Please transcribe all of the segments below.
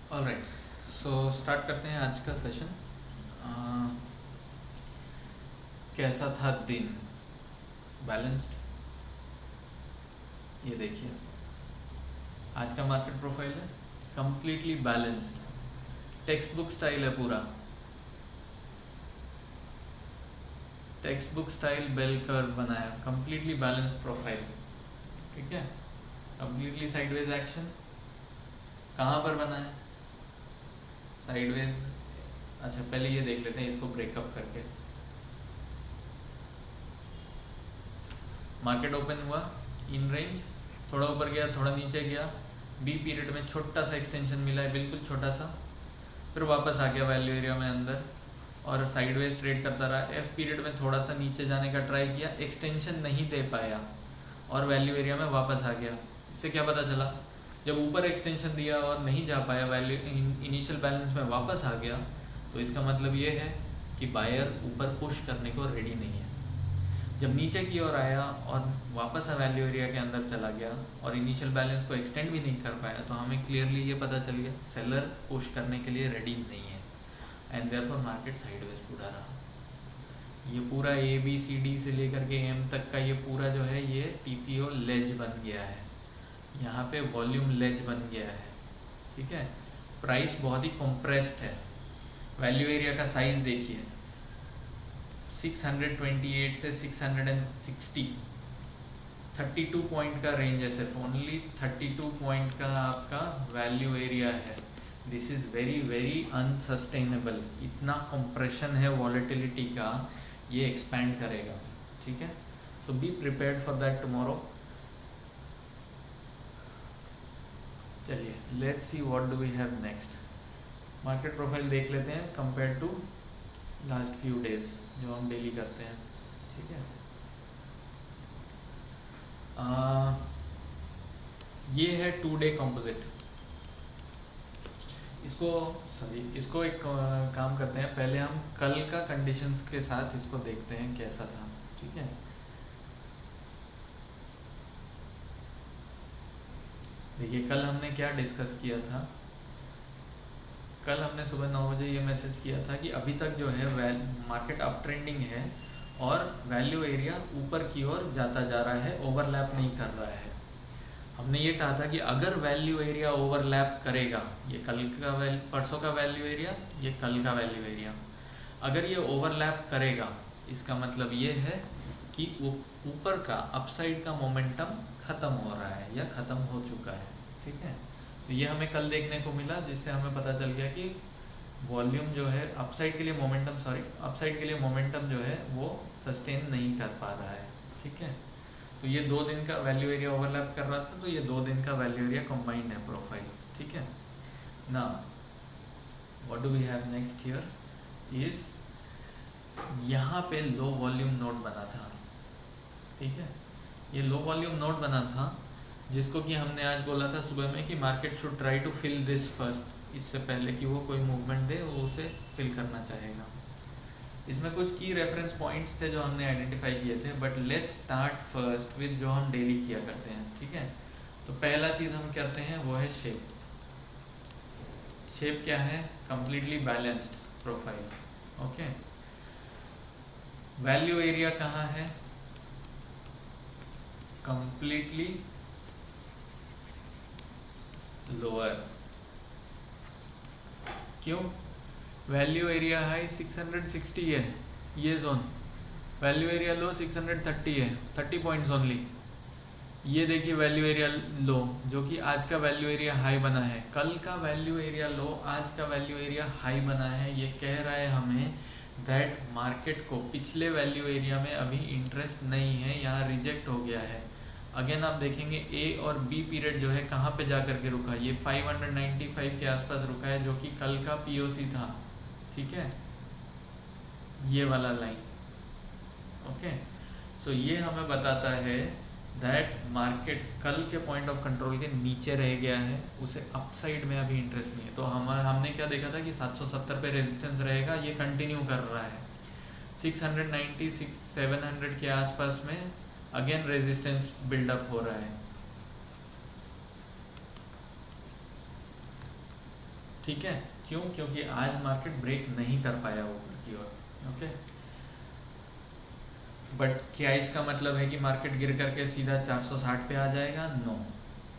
Alright, so start करते हैं आज का सेशन। कैसा था दिन? बैलेंस्ड। ये देखिए, आज का मार्केट प्रोफाइल है completely balanced. Textbook style है पूरा, textbook style bell curve बनाया, कंप्लीटली बैलेंस्ड प्रोफाइल। ठीक है, कंप्लीटली साइडवेज एक्शन। कहाँ पर बना है साइडवेज? अच्छा, पहले ये देख लेते हैं इसको ब्रेकअप करके। मार्केट ओपन हुआ इन रेंज, थोड़ा ऊपर गया, थोड़ा नीचे गया, बी पीरियड में छोटा सा एक्सटेंशन मिला है, बिल्कुल छोटा सा, फिर वापस आ गया वैल्यू एरिया में अंदर और साइडवेज ट्रेड करता रहा। एफ पीरियड में थोड़ा सा नीचे जाने का ट्राई किया, एक्सटेंशन नहीं दे पाया और वैल्यू एरिया में वापस आ गया। इससे क्या पता चला? जब ऊपर एक्सटेंशन दिया और नहीं जा पाया, वैल्यू इनिशियल बैलेंस में वापस आ गया, तो इसका मतलब ये है कि बायर ऊपर पुश करने को रेडी नहीं है। जब नीचे की ओर आया और वापस वैल्यू एरिया के अंदर चला गया और इनिशियल बैलेंस को एक्सटेंड भी नहीं कर पाया, तो हमें क्लियरली ये पता चल गया सेलर पुश करने के लिए रेडी नहीं है, एंड देयरफॉर मार्केट साइडवेज पूरा रहा। ये पूरा ए बी सी डी से लेकर के एम तक का ये पूरा जो है ये टीपीओ लेज बन गया है, यहाँ पे वॉल्यूम लेज बन गया है। ठीक है, प्राइस बहुत ही कॉम्प्रेस्ड है। वैल्यू एरिया का साइज देखिए, 628 से 660, 32 पॉइंट का रेंज है, सिर्फ ओनली 32 पॉइंट का आपका वैल्यू एरिया है। This is very very unsustainable. इतना कंप्रेशन है वॉलेटिलिटी का, ये एक्सपैंड करेगा। ठीक है, so be prepared for that tomorrow. चलिए, let's see what do we have next. Market profile देख लेते हैं compare to last few days जो हम डेली करते हैं। ठीक है, ये है 2 डे कंपोजिट। इसको एक काम करते हैं, पहले हम कल का कंडीशंस के साथ इसको देखते हैं कैसा था। ठीक है, देखिए कल हमने क्या डिस्कस किया था। कल हमने सुबह 9 बजे ये मैसेज किया था कि अभी तक जो है मार्केट अप ट्रेंडिंग है और वैल्यू एरिया ऊपर की ओर जाता जा रहा है, ओवरलैप नहीं कर रहा है। हमने ये कहा था कि अगर वैल्यू एरिया ओवरलैप करेगा, ये कल का परसों का वैल्यू एरिया, ये कल का वैल्यू एरिया, अगर ये ओवरलैप करेगा, इसका मतलब ये है कि ऊपर का अपसाइड का मोमेंटम ख़त्म हो रहा है या ख़त्म हो चुका है। ठीक है, तो ये हमें कल देखने को मिला, जिससे हमें पता चल गया कि वॉल्यूम जो है अपसाइड के लिए मोमेंटम जो है वो सस्टेन नहीं कर पा रहा है। ठीक है, तो ये 2 दिन का वैल्यू एरिया ओवरलैप कर रहा था, तो ये 2 दिन का वैल्यू एरिया कंबाइंड है प्रोफाइल। ठीक है ना, what do we have next here is, यहाँ पे लो वॉल्यूम नोड बना था। ठीक है, ये लो वॉल्यूम नोड बना था, जिसको कि हमने आज बोला था सुबह में कि market should try to fill this first, इससे पहले कि वो कोई मूवमेंट दे वो उसे फिल करना चाहेगा। इसमें कुछ की रेफरेंस पॉइंट्स थे जो हमने आइडेंटिफाई किए थे, but let's start first with जो हम डेली किया करते हैं। ठीक है, तो पहला चीज़ हम करते हैं वो है शेप। शेप क्या है? Completely balanced profile. Okay, value area कहाँ है? Completely lower. क्यों? वैल्यू एरिया हाई 660 है, ये जोन, वैल्यू एरिया लो 630 है, 30 पॉइंट्स ओनली। ये देखिए वैल्यू एरिया लो जो कि आज का वैल्यू एरिया हाई बना है, कल का वैल्यू एरिया लो, आज का वैल्यू एरिया हाई बना है। ये कह रहा है हमें दैट मार्केट को पिछले वैल्यू एरिया में अभी इंटरेस्ट नहीं है, यहाँ रिजेक्ट हो गया है। अगेन आप देखेंगे ए और बी पीरियड जो है कहाँ पे जा कर के रुका, ये 595 के आसपास रुका है, जो कि कल का पीओसी था। ठीक है, ये वाला लाइन। ओके, सो ये हमें बताता है दैट मार्केट कल के पॉइंट ऑफ कंट्रोल के नीचे रह गया है, उसे अपसाइड में अभी इंटरेस्ट नहीं है। तो हमने क्या देखा था कि 770 पे रेजिस्टेंस रहेगा, ये कंटिन्यू कर रहा है। 690 700 के आसपास में अगेन रेजिस्टेंस बिल्डअप हो रहा है। ठीक है, क्यों? क्योंकि आज मार्केट ब्रेक नहीं कर पाया ऊपर की ओर। ओके, बट क्या इसका मतलब है कि मार्केट गिर करके सीधा 460 पे आ जाएगा? नो,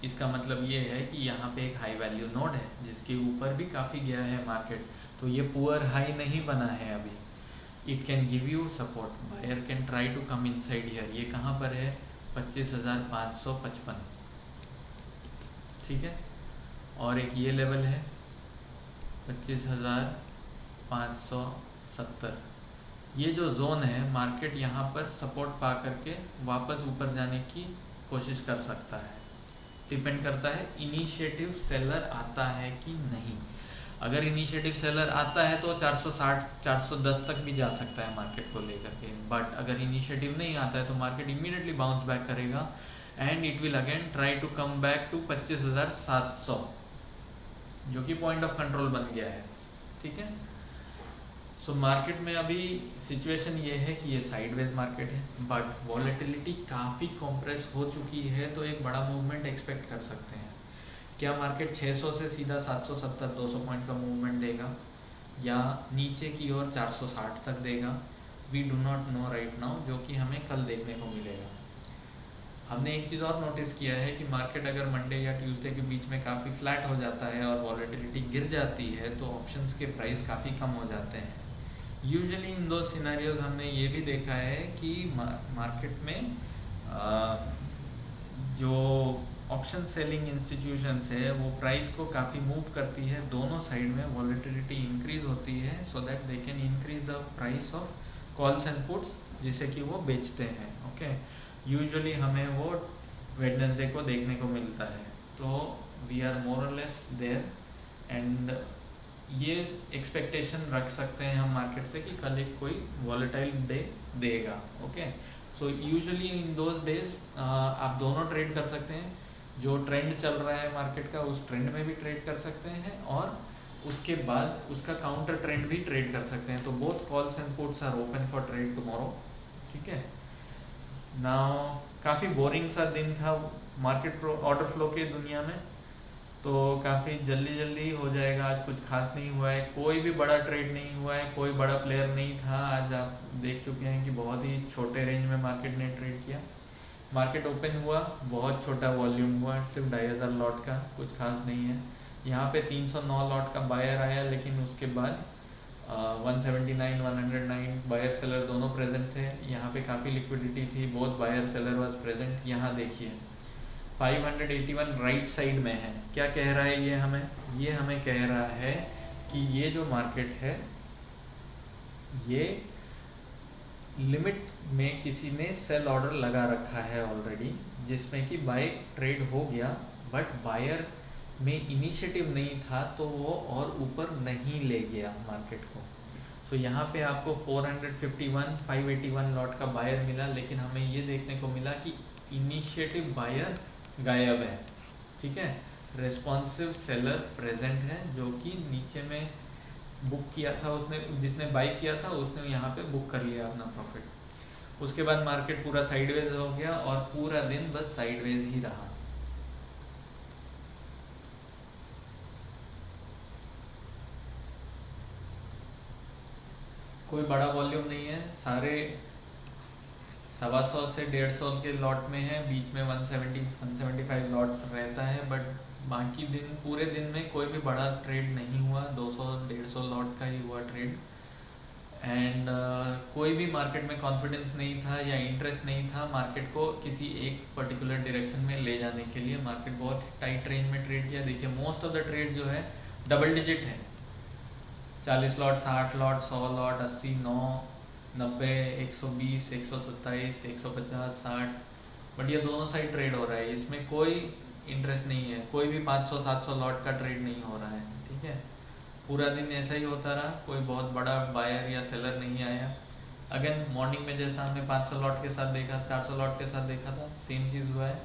इसका मतलब ये है कि यहाँ पे एक हाई वैल्यू नोड है जिसके ऊपर भी काफ़ी गया है मार्केट, तो ये पुअर हाई नहीं बना है अभी। It can give you support, buyer can try to come inside here. ये कहाँ पर है? 25,555, ठीक है। और एक ये लेवल है 25,570। ये जो जोन है, मार्केट यहाँ पर सपोर्ट पा करके वापस ऊपर जाने की कोशिश कर सकता है। डिपेंड करता है इनिशिएटिव सेलर आता है कि नहीं। अगर इनिशिएटिव सेलर आता है तो 460 410 तक भी जा सकता है मार्केट को लेकर के, बट अगर इनिशिएटिव नहीं आता है तो मार्केट इमीडिएटली बाउंस बैक करेगा and it will again try to come back to 25,700, जो कि पॉइंट ऑफ कंट्रोल बन गया है, ठीक है। सो मार्केट में अभी सिचुएशन ये है कि ये साइडवेज मार्केट है, बट वॉलेटिलिटी काफ़ी कॉम्प्रेस हो चुकी है, तो एक बड़ा मूवमेंट एक्सपेक्ट कर सकते हैं। क्या मार्केट 600 से सीधा 770 200 पॉइंट का मूवमेंट देगा या नीचे की ओर 460 तक देगा? We do not know right now, जो कि हमें कल देखने को मिलेगा। हमने एक चीज़ और नोटिस किया है कि मार्केट अगर मंडे या ट्यूसडे के बीच में काफ़ी फ्लैट हो जाता है और वॉलेटिलिटी गिर जाती है तो ऑप्शंस के प्राइस काफ़ी कम हो जाते हैं। यूजुअली इन दो सिनेरियोज हमने ये भी देखा है कि मार्केट में जो ऑप्शन सेलिंग इंस्टीट्यूशंस है वो प्राइस को काफ़ी मूव करती है, दोनों साइड में वॉलेटिलिटी इंक्रीज होती है, so that they can increase the price of calls and puts, जिसे कि वो बेचते हैं। ओके, यूजुअली हमें वो वेडनेसडे को देखने को मिलता है, तो वी आर मोर और लेस देयर एंड ये एक्सपेक्टेशन रख सकते हैं हम मार्केट से कि कल एक कोई वॉलेटाइल डे देगा। Okay, so usually in those days आप दोनों ट्रेड कर सकते हैं, जो ट्रेंड चल रहा है मार्केट का उस ट्रेंड में भी ट्रेड कर सकते हैं और उसके बाद उसका काउंटर ट्रेंड भी ट्रेड कर सकते हैं। तो both calls and puts are open for trade tomorrow, ठीक है। नाउ काफ़ी बोरिंग सा दिन था मार्केट ऑर्डर फ्लो के दुनिया में, तो काफ़ी जल्दी हो जाएगा। आज कुछ खास नहीं हुआ है, कोई भी बड़ा ट्रेड नहीं हुआ है, कोई बड़ा प्लेयर नहीं था। आज आप देख चुके हैं कि बहुत ही छोटे रेंज में मार्केट ने ट्रेड किया। मार्केट ओपन हुआ, बहुत छोटा वॉल्यूम हुआ, सिर्फ 2,500 लॉट का, कुछ खास नहीं है। यहाँ पे 309 लॉट का बायर आया, लेकिन उसके बाद 179 109 बायर सेलर दोनों प्रेजेंट थे। यहाँ पे काफ़ी लिक्विडिटी थी, both buyer seller was present. यहाँ देखिए 581 राइट साइड में है। क्या कह रहा है ये हमें कह रहा है कि ये जो मार्केट है ये लिमिट में किसी ने सेल ऑर्डर लगा रखा है ऑलरेडी, जिसमें कि बाय ट्रेड हो गया, बट बायर में इनिशिएटिव नहीं था तो वो और ऊपर नहीं ले गया मार्केट को। सो यहाँ पे आपको 451 581 लॉट का बायर मिला, लेकिन हमें ये देखने को मिला कि इनिशिएटिव बायर गायब है, ठीक है। रेस्पॉन्सिव सेलर प्रेजेंट है, जो कि नीचे में बुक किया था उसने, जिसने बाई किया था उसने यहाँ पे बुक कर लिया अपना प्रॉफिट। उसके बाद मार्केट पूरा साइडवेज हो गया और पूरा दिन बस साइडवेज ही रहा। कोई बड़ा वॉल्यूम नहीं है, सारे 125 से 150 के लॉट में है, बीच में 175 लॉट्स रहता है, बट बाकी दिन पूरे दिन में कोई भी बड़ा ट्रेड नहीं हुआ। 200-150 लॉट का ही हुआ ट्रेड एंड कोई भी मार्केट में कॉन्फिडेंस नहीं था या इंटरेस्ट नहीं था मार्केट को किसी एक पर्टिकुलर डायरेक्शन में ले जाने के लिए। मार्केट बहुत टाइट रेंज में ट्रेड किया। देखिए मोस्ट ऑफ द ट्रेड जो है डबल डिजिट है, 40 लॉट, 60 लॉट, 100 लॉट, 80, 9, 90, 120, 127, 150, 60, बट ये दोनों साइड ट्रेड हो रहा है, इसमें कोई इंटरेस्ट नहीं है। कोई भी 500-700 लॉट का ट्रेड नहीं हो रहा है, ठीक है। पूरा दिन ऐसा ही होता रहा, कोई बहुत बड़ा बायर या सेलर नहीं आया। अगेन मॉर्निंग में जैसा हमने 500 लॉट के साथ देखा, 400 लॉट के साथ देखा था, सेम चीज़ हुआ है।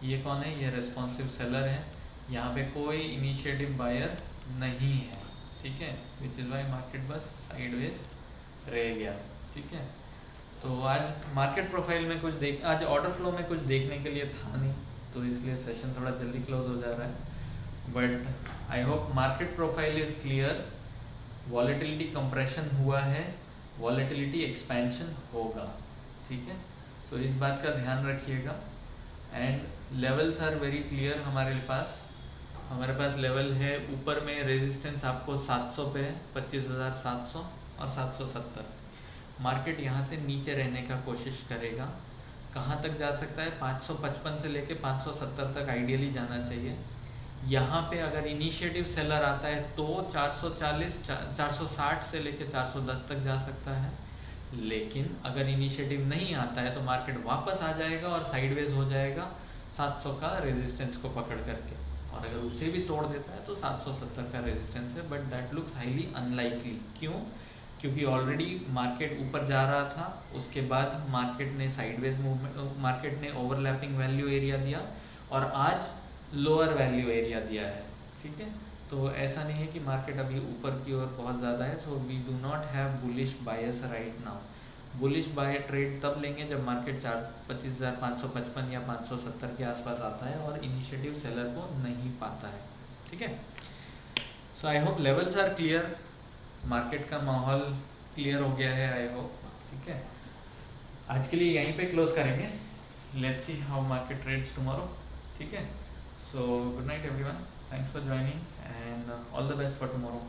ये कौन है? ये रेस्पॉन्सिव सेलर है, यहाँ पे कोई इनिशिएटिव बायर नहीं है, ठीक है। विच इज़ वाई मार्केट बस साइडवेज रह गया, ठीक है। तो आज मार्केट प्रोफाइल में आज ऑर्डर फ्लो में कुछ देखने के लिए था नहीं, तो इसलिए सेशन थोड़ा जल्दी क्लोज हो जा रहा है। But I hope market profile is clear. Volatility compression हुआ है, वॉलेटिलिटी एक्सपेंशन होगा, ठीक है। सो इस बात का ध्यान रखिएगा। And levels are very clear. हमारे पास लेवल है, ऊपर में रेजिस्टेंस आपको 700 पे है, 25,700 और 770। मार्केट यहाँ से नीचे रहने का कोशिश करेगा। कहाँ तक जा सकता है? 555 से लेके 570 तक आइडियली जाना चाहिए। यहाँ पे अगर इनिशिएटिव सेलर आता है तो 460 से लेके 410 तक जा सकता है। लेकिन अगर इनिशिएटिव नहीं आता है तो मार्केट वापस आ जाएगा और साइडवेज हो जाएगा 700 का रेजिस्टेंस को पकड़ करके, और अगर उसे भी तोड़ देता है तो 770 का रेजिस्टेंस है। But that looks highly unlikely. क्यों? क्योंकि ऑलरेडी मार्केट ऊपर जा रहा था, उसके बाद मार्केट ने साइडवेज मूवमेंट, मार्केट ने ओवरलैपिंग वैल्यू एरिया दिया और आज लोअर वैल्यू एरिया दिया है, ठीक है। तो ऐसा नहीं है कि मार्केट अभी ऊपर की ओर बहुत ज़्यादा है। So we do not have bullish bias right now. Bullish buy trade तब लेंगे जब मार्केट 25,555 या 570 के आसपास आता है और इनिशिएटिव सेलर को नहीं पाता है, ठीक है। So I hope levels are clear, market का माहौल क्लियर हो गया है, आई होप, ठीक है। आज के लिए यहीं पे क्लोज करेंगे। Let's see how market trades tomorrow, ठीक है। So good night everyone, thanks for joining and all the best for tomorrow.